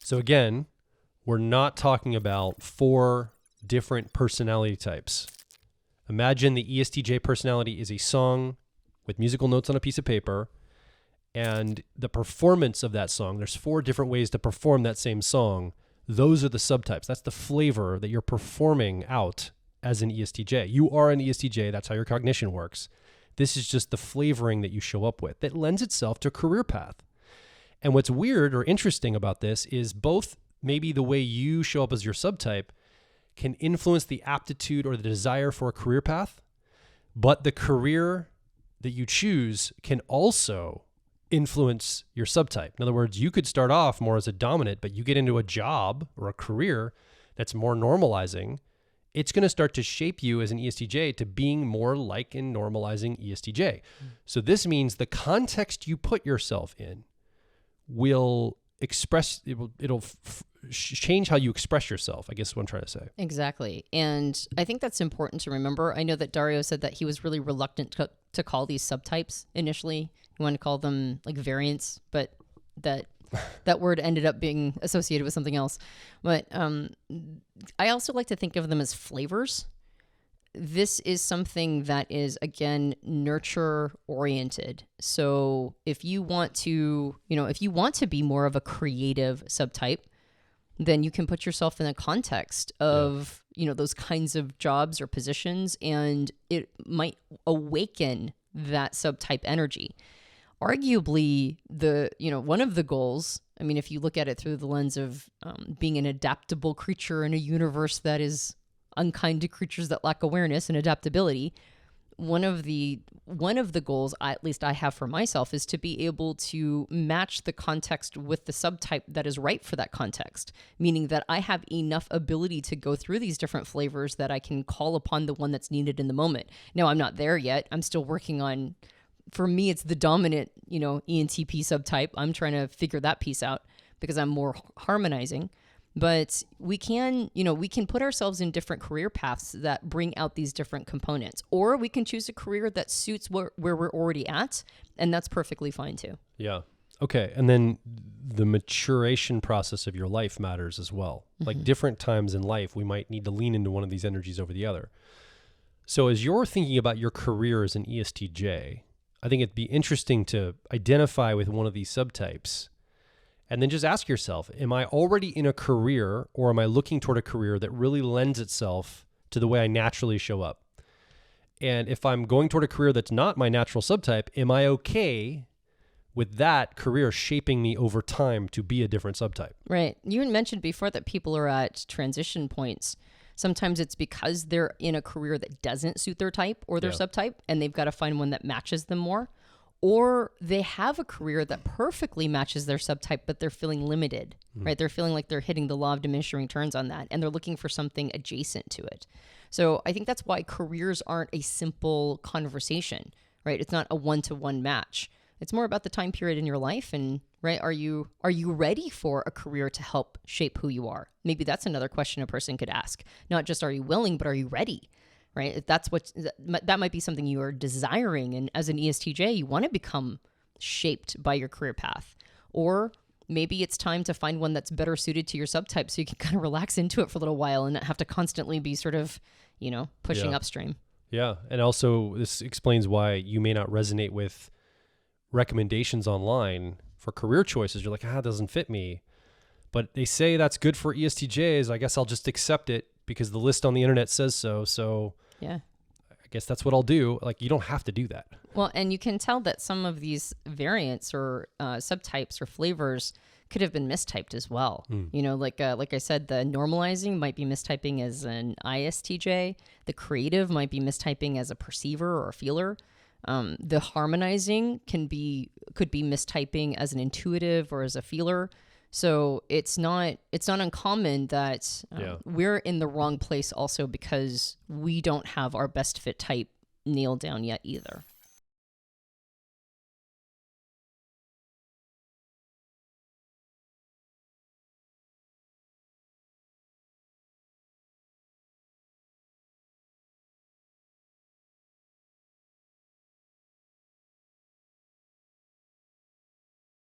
So again, we're not talking about 4 different personality types. Imagine the ESTJ personality is a song with musical notes on a piece of paper, and the performance of that song, there's 4 different ways to perform that same song. Those are the subtypes. That's the flavor that you're performing out as an ESTJ. You are an ESTJ. That's how your cognition works. This is just the flavoring that you show up with that lends itself to a career path. And what's weird or interesting about this is both maybe the way you show up as your subtype can influence the aptitude or the desire for a career path, but the career that you choose can also influence your subtype. In other words, you could start off more as a dominant, but you get into a job or a career that's more normalizing. It's going to start to shape you as an ESTJ to being more like and normalizing ESTJ. So this means the context you put yourself in will express, it'll change how you express yourself, I guess is what I'm trying to say. Exactly. And I think that's important to remember. I know that Dario said that he was really reluctant to call these subtypes initially. He wanted to call them like variants, but that word ended up being associated with something else. But I also like to think of them as flavors. This is something that is, again, nurture oriented. So if you want to, be more of a creative subtype, then you can put yourself in the context of, those kinds of jobs or positions, and it might awaken that subtype energy. Arguably, one of the goals, I mean, if you look at it through the lens of being an adaptable creature in a universe that is unkind to creatures that lack awareness and adaptability, one of the goals, at least I have for myself, is to be able to match the context with the subtype that is right for that context, meaning that I have enough ability to go through these different flavors that I can call upon the one that's needed in the moment. Now, I'm not there yet. I'm still working on, for me, it's the dominant, ENTP subtype. I'm trying to figure that piece out because I'm more harmonizing. But we can put ourselves in different career paths that bring out these different components. Or we can choose a career that suits where we're already at, and that's perfectly fine too. Yeah. Okay. And then the maturation process of your life matters as well. Like different times in life, we might need to lean into one of these energies over the other. So as you're thinking about your career as an ESTJ, I think it'd be interesting to identify with one of these subtypes and then just ask yourself, am I already in a career, or am I looking toward a career that really lends itself to the way I naturally show up? And if I'm going toward a career that's not my natural subtype, am I okay with that career shaping me over time to be a different subtype? Right. You had mentioned before that people are at transition points. Sometimes it's because they're in a career that doesn't suit their type or their subtype, and they've got to find one that matches them more. Or they have a career that perfectly matches their subtype, but they're feeling limited, right? They're feeling like they're hitting the law of diminishing returns on that, and they're looking for something adjacent to it. So I think that's why careers aren't a simple conversation, right? It's not a one-to-one match. It's more about the time period in your life, and right, are you ready for a career to help shape who you are? Maybe that's another question a person could ask. Not just are you willing, but are you ready? Right? If that's that might be something you are desiring. And as an ESTJ, you want to become shaped by your career path. Or maybe it's time to find one that's better suited to your subtype so you can kind of relax into it for a little while and not have to constantly be sort of, pushing upstream. Yeah. And also this explains why you may not resonate with recommendations online for career choices. You're like, it doesn't fit me. But they say that's good for ESTJs. I guess I'll just accept it because the list on the internet says so. So yeah, I guess that's what I'll do. Like, you don't have to do that. Well, and you can tell that some of these variants or subtypes or flavors could have been mistyped as well. Like I said, the normalizing might be mistyping as an ISTJ. The creative might be mistyping as a perceiver or a feeler. The harmonizing could be mistyping as an intuitive or as a feeler. So it's not uncommon that we're in the wrong place also because we don't have our best fit type nailed down yet either.